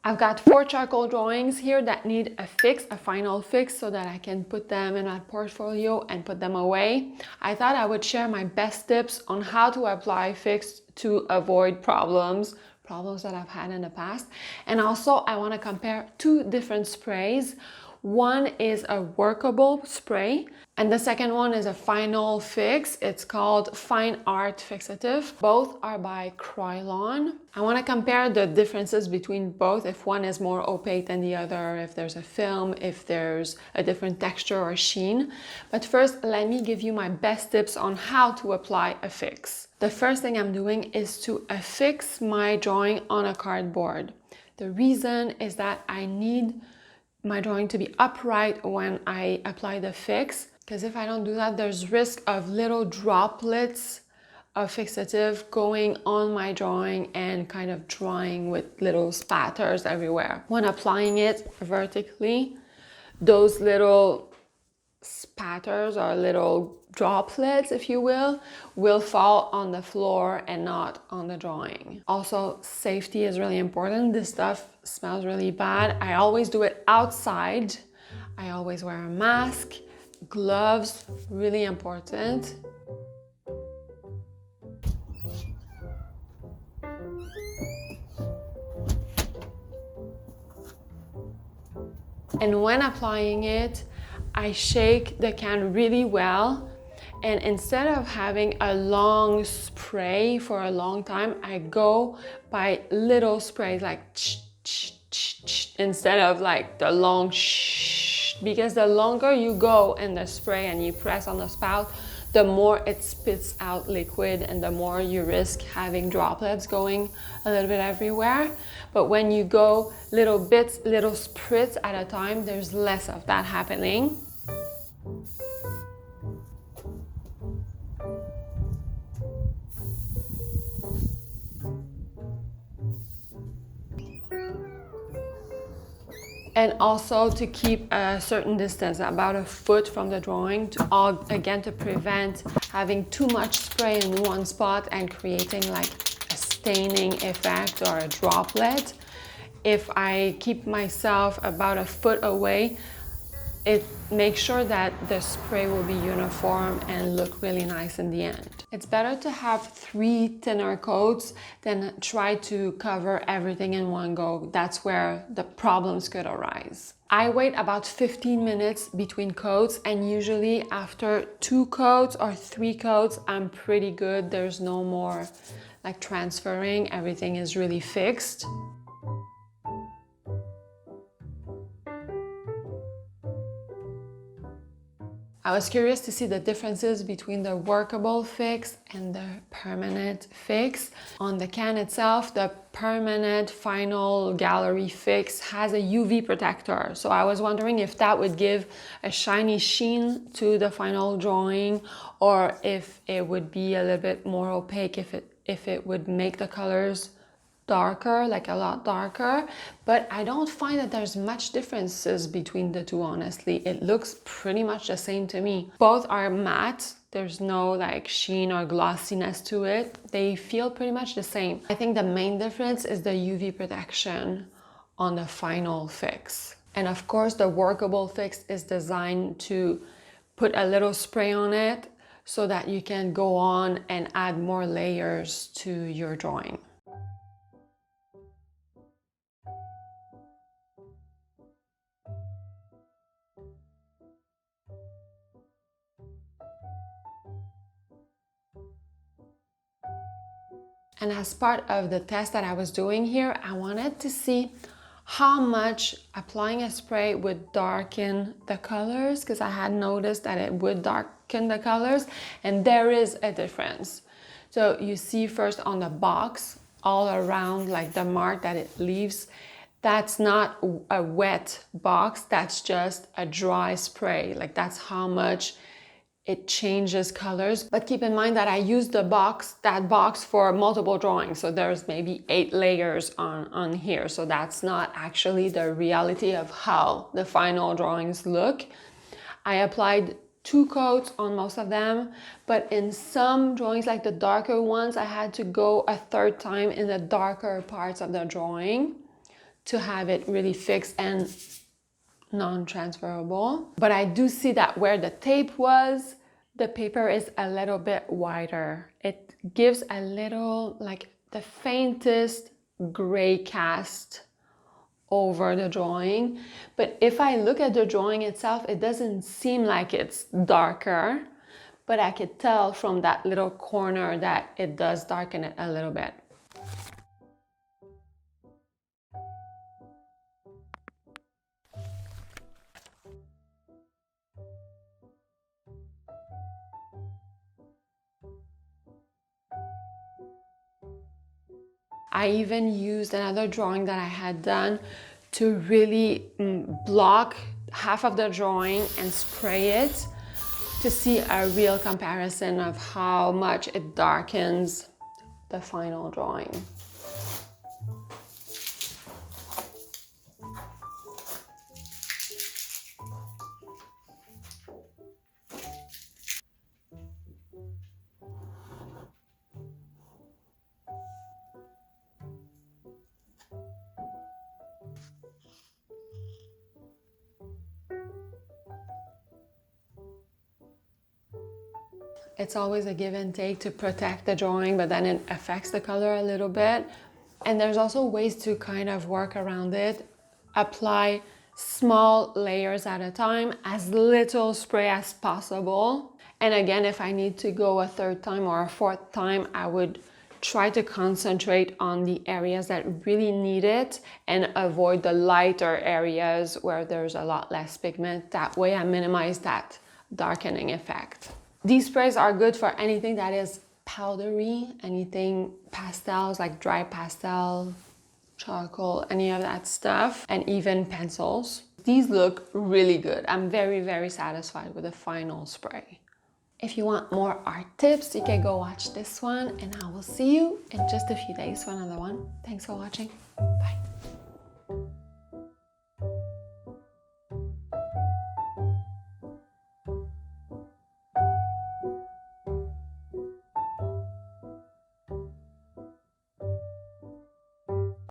I've got 4 charcoal drawings here that need a fix, a final fix, so that I can put them in my portfolio and put them away. I thought I would share my best tips on how to apply fix to avoid problems that I've had in the past. And also I want to compare 2 different sprays. One is a workable spray and the second one is a final fix. It's called Fine Art Fixative. Both are by Krylon. I want to compare the differences between both, if one is more opaque than the other, if there's a film, if there's a different texture or sheen. But first, let me give you my best tips on how to apply a fix. The first thing I'm doing is to affix my drawing on a cardboard. The reason is that I need my drawing to be upright when I apply the fix, because if I don't do that, there's risk of little droplets of fixative going on my drawing and kind of drying with little spatters everywhere. When applying it vertically, those little spatters or little droplets, if you will fall on the floor and not on the drawing. Also, safety is really important. This stuff smells really bad. I always do it outside. I always wear a mask, gloves, really important. And when applying it, I shake the can really well, and instead of having a long spray for a long time, I go by little sprays, like instead of like the long because the longer you go in the spray and you press on the spout, the more it spits out liquid and the more you risk having droplets going a little bit everywhere. But when you go little bits, little spritz at a time, there's less of that happening. And also to keep a certain distance, about a foot from the drawing, to prevent having too much spray in one spot and creating like a staining effect or a droplet. If I keep myself about a foot away, it makes sure that the spray will be uniform and look really nice in the end. It's better to have 3 thinner coats than try to cover everything in one go. That's where the problems could arise. I wait about 15 minutes between coats, and usually after 2 coats or 3 coats, I'm pretty good. There's no more like transferring. Everything is really fixed. I was curious to see the differences between the workable fix and the permanent fix. On the can itself, the permanent final gallery fix has a UV protector. So I was wondering if that would give a shiny sheen to the final drawing, or if it would be a little bit more opaque, if it would make the colors darker, like a lot darker. But I don't find that there's much differences between the two, honestly. It looks pretty much the same to me. Both are matte. There's no like sheen or glossiness to it. They feel pretty much the same. I think the main difference is the UV protection on the final fix. And of course, the workable fix is designed to put a little spray on it so that you can go on and add more layers to your drawing. And as part of the test that I was doing here, I wanted to see how much applying a spray would darken the colors, because I had noticed that it would darken the colors, and there is a difference. So you see first on the box, all around, like the mark that it leaves, that's not a wet box, that's just a dry spray. Like that's how much it changes colors. But keep in mind that I used that box for multiple drawings. So there's maybe 8 layers on here. So that's not actually the reality of how the final drawings look. I applied 2 coats on most of them, but in some drawings, like the darker ones, I had to go a 3rd time in the darker parts of the drawing to have it really fixed and non-transferable. But I do see that where the tape was, the paper is a little bit wider. It gives a little, like the faintest gray cast over the drawing. But if I look at the drawing itself, it doesn't seem like it's darker, but I could tell from that little corner that it does darken it a little bit. I even used another drawing that I had done to really block half of the drawing and spray it to see a real comparison of how much it darkens the final drawing. It's always a give and take to protect the drawing, but then it affects the color a little bit. And there's also ways to kind of work around it. Apply small layers at a time, as little spray as possible. And again, if I need to go a third time or a fourth time, I would try to concentrate on the areas that really need it and avoid the lighter areas where there's a lot less pigment. That way I minimize that darkening effect. These sprays are good for anything that is powdery, anything pastels like dry pastel, charcoal, any of that stuff, and even pencils. These look really good. I'm very, very satisfied with the final spray. If you want more art tips, you can go watch this one, and I will see you in just a few days for another one. Thanks for watching. Bye.